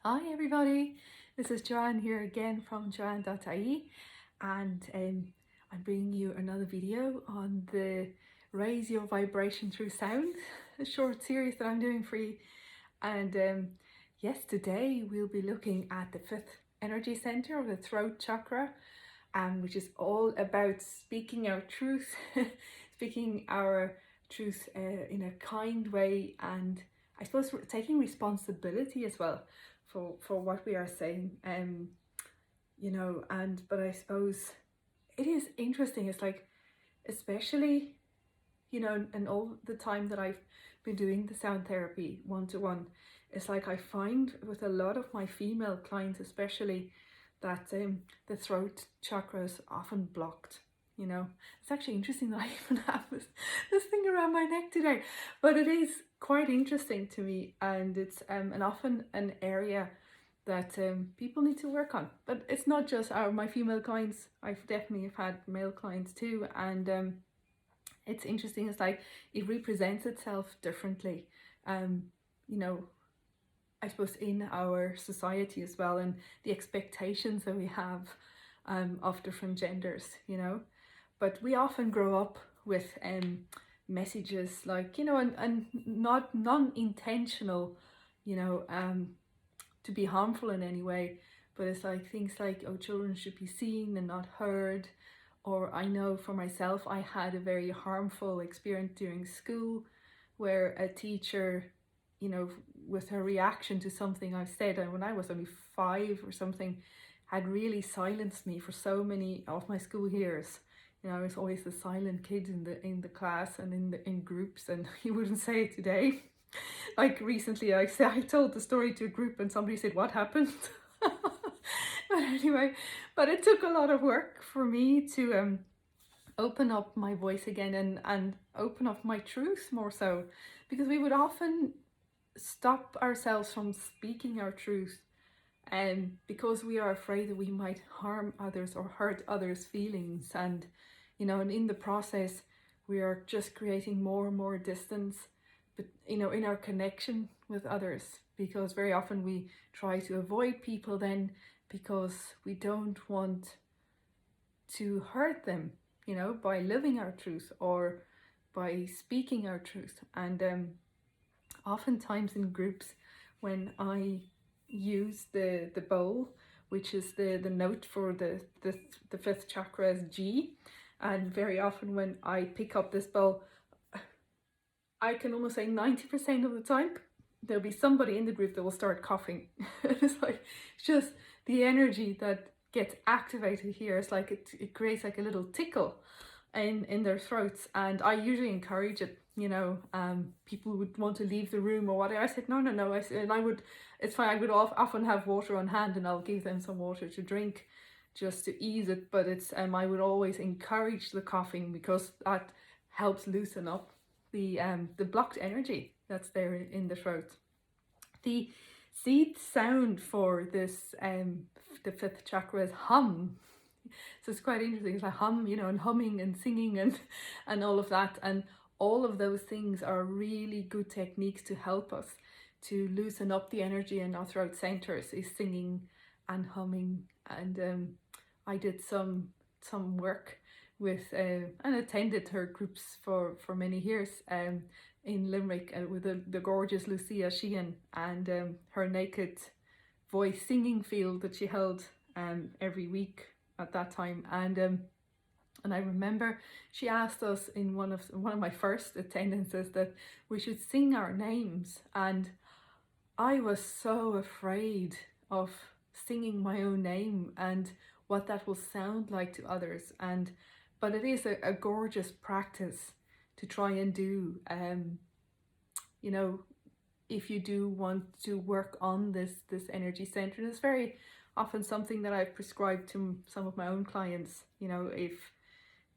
Hi everybody, this is Joanne here again from joanne.ie, and I'm bringing you another video on the Raise Your Vibration Through Sound, a short series that I'm doing for you. And yes, today we'll be looking at the fifth energy center of the throat chakra, which is all about speaking our truth, speaking our truth in a kind way, and I suppose taking responsibility as well for what we are saying. But I suppose it is interesting. It's like, especially, and all the time that I've been doing the sound therapy one-to-one, it's like I find with a lot of my female clients especially that the throat chakra is often blocked. It's actually interesting that I even have this thing around my neck today, but it is quite interesting to me, and it's and often an area that people need to work on. But it's not just my female clients. I've definitely have had male clients too, and it's interesting. It's like it represents itself differently. Um, you know, I suppose in our society as well, and the expectations that we have of different genders. But we often grow up with messages like, and not non-intentional, you know, um, to be harmful in any way, but it's like things like, oh, children should be seen and not heard. Or I know for myself, I had a very harmful experience during school where a teacher, with her reaction to something I said, and when I was only 5 or something, had really silenced me for so many of my school years. I was always the silent kid in the class and in groups, and you wouldn't say it today. Like recently, I told the story to a group, and somebody said, "What happened?" But anyway, but it took a lot of work for me to open up my voice again, and open up my truth more so, because we would often stop ourselves from speaking our truth, and because we are afraid that we might harm others or hurt others' feelings, and in the process we are just creating more and more distance, but in our connection with others, because very often we try to avoid people then because we don't want to hurt them, by living our truth or by speaking our truth. And oftentimes in groups, when I use the bowl, which is the note for the fifth chakra is G, and very often when I pick up this bowl, I can almost say 90% of the time there'll be somebody in the group that will start coughing. It's like, it's just the energy that gets activated here. It's like it creates like a little tickle in their throats, and I usually encourage it. People would want to leave the room or whatever. I said no. It's fine. I would often have water on hand, and I'll give them some water to drink just to ease it. But it's I would always encourage the coughing, because that helps loosen up the blocked energy that's there in the throat. The seed sound for this the fifth chakra is hum. So it's quite interesting. It's like hum, and humming and singing and all of that. And all of those things are really good techniques to help us to loosen up the energy in our throat centers, is singing and humming. And I did some work with and attended her groups for many years in Limerick, with the gorgeous Lucia Sheehan, and her naked voice singing field that she held every week at that time. And I remember she asked us in one of my first attendances that we should sing our names, and I was so afraid of singing my own name and what that will sound like to others. But it is a gorgeous practice to try and do. If you do want to work on this energy center, and it's very often something that I've prescribed to some of my own clients. If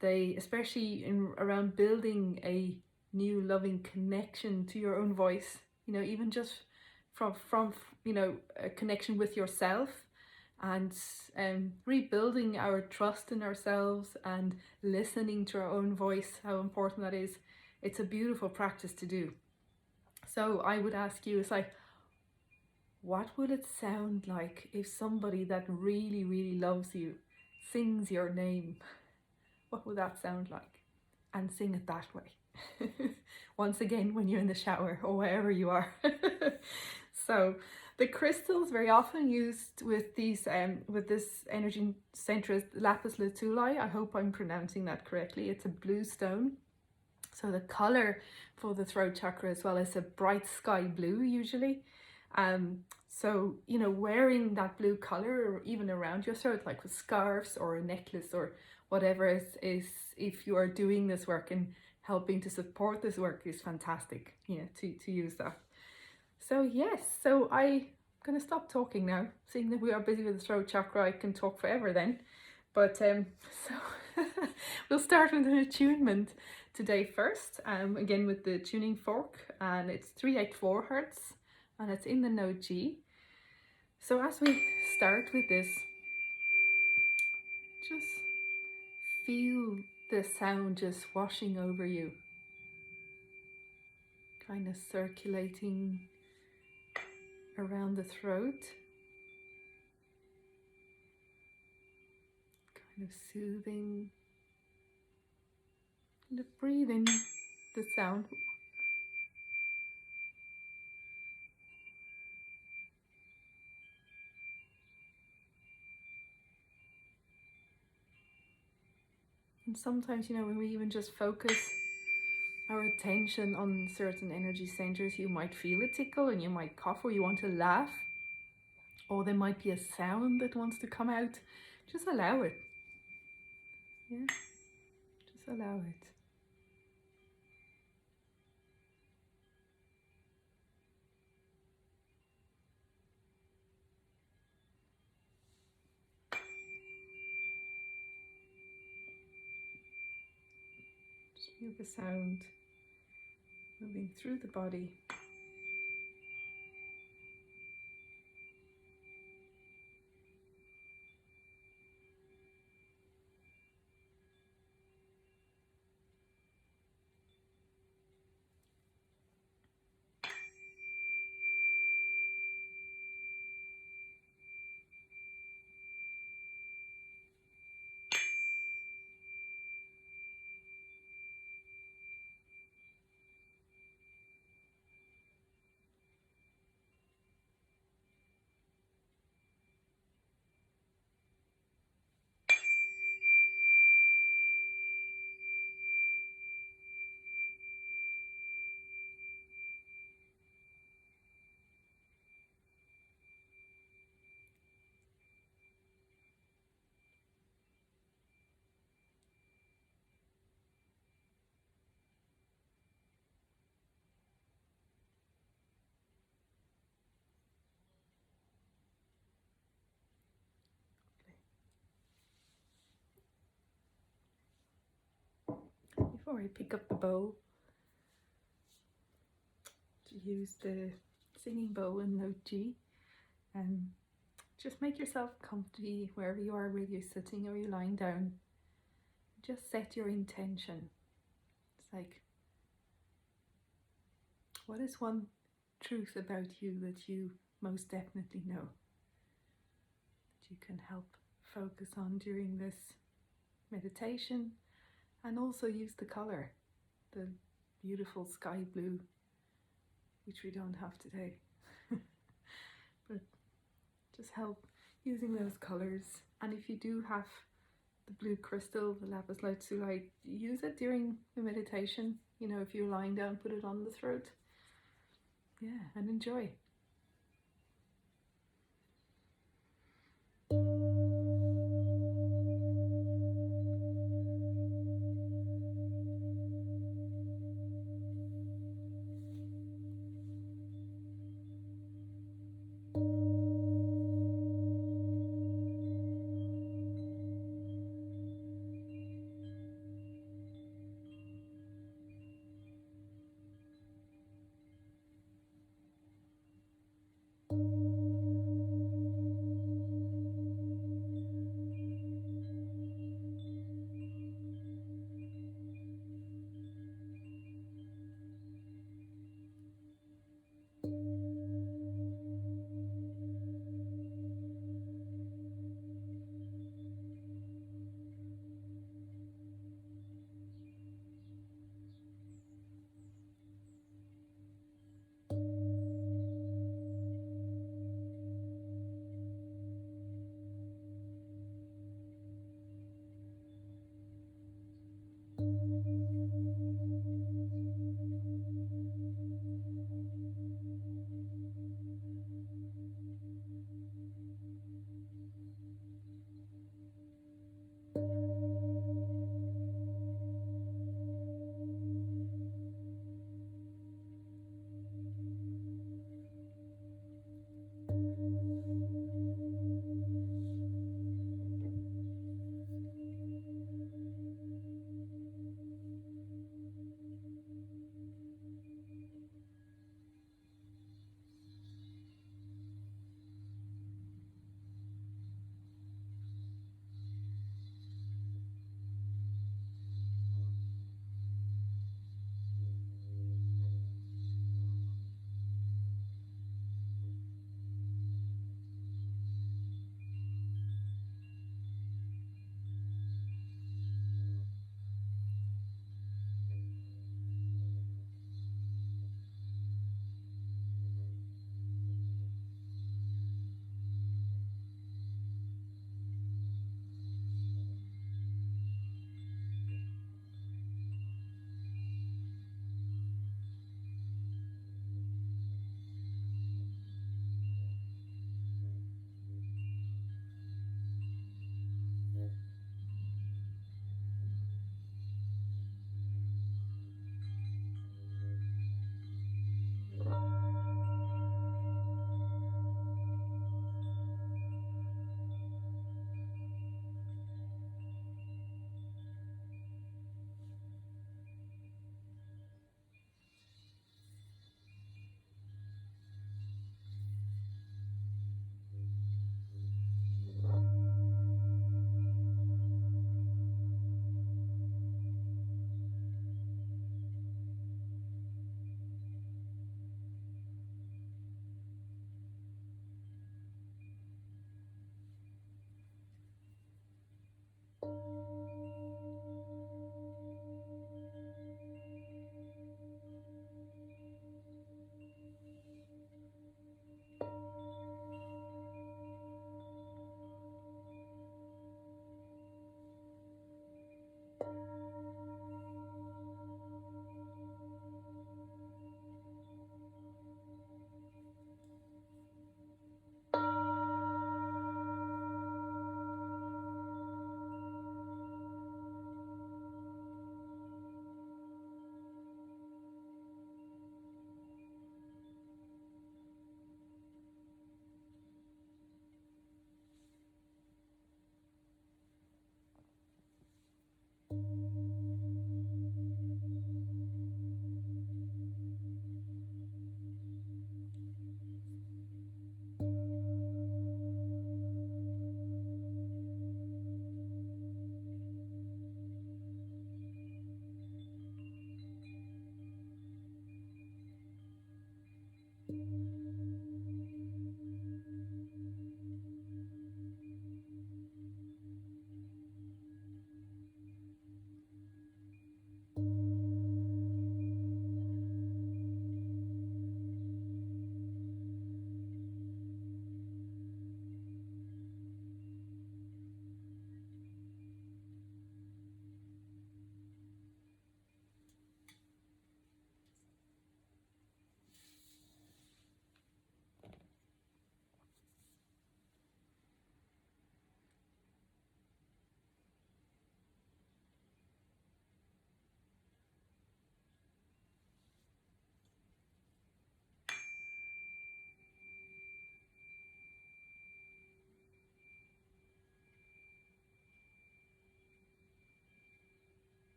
they, especially around building a new loving connection to your own voice, even just from a connection with yourself, and rebuilding our trust in ourselves and listening to our own voice, how important that is. It's a beautiful practice to do. So I would ask you, it's like, what will it sound like if somebody that really, really loves you sings your name? What would that sound like? And sing it that way. Once again, when you're in the shower or wherever you are. So the crystals very often used with these with this energy center is lapis lazuli. I hope I'm pronouncing that correctly. It's a blue stone. So the color for the throat chakra as well is a bright sky blue usually. So, you know, wearing that blue color or even around your throat, like with scarves or a necklace or whatever is if you are doing this work and helping to support this work is fantastic, you know, to use that. So yes, so I'm going to stop talking now. Seeing that we are busy with the throat chakra, I can talk forever then. But so we'll start with an attunement today first, again with the tuning fork, and it's 384 hertz, and it's in the note G. So as we start with this, just feel the sound just washing over you, kind of circulating around the throat, kind of soothing, and breathe in the sound. And sometimes, you know, when we even just focus our attention on certain energy centers, you might feel a tickle and you might cough or you want to laugh, or there might be a sound that wants to come out. Just allow it. Yeah, just allow it. Just feel the sound moving through the body. Before I pick up the bowl, to use the singing bowl in note G, and just make yourself comfy wherever you are, whether you're sitting or you're lying down. Just set your intention. It's like, what is one truth about you that you most definitely know, that you can help focus on during this meditation, and also use the color, the beautiful sky blue, which we don't have today. But just help using those colors. And if you do have the blue crystal, the lapis lazuli, use it during the meditation. You know, if you're lying down, put it on the throat. Yeah, and enjoy.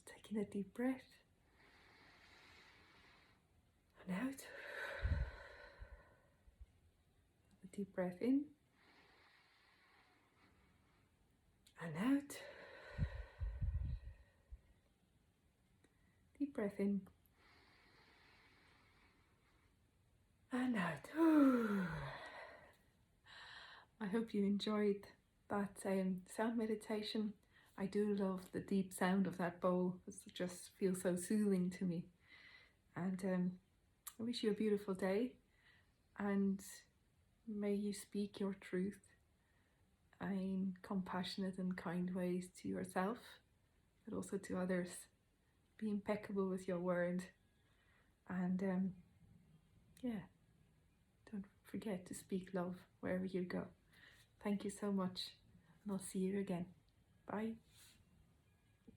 Taking a deep breath. And out. A deep breath in. And out. Deep breath in. And out. I hope you enjoyed that sound meditation. I do love the deep sound of that bowl. It just feels so soothing to me. And I wish you a beautiful day, and may you speak your truth in compassionate and kind ways to yourself, but also to others. Be impeccable with your word, and yeah, don't forget to speak love wherever you go. Thank you so much, and I'll see you again. Bye.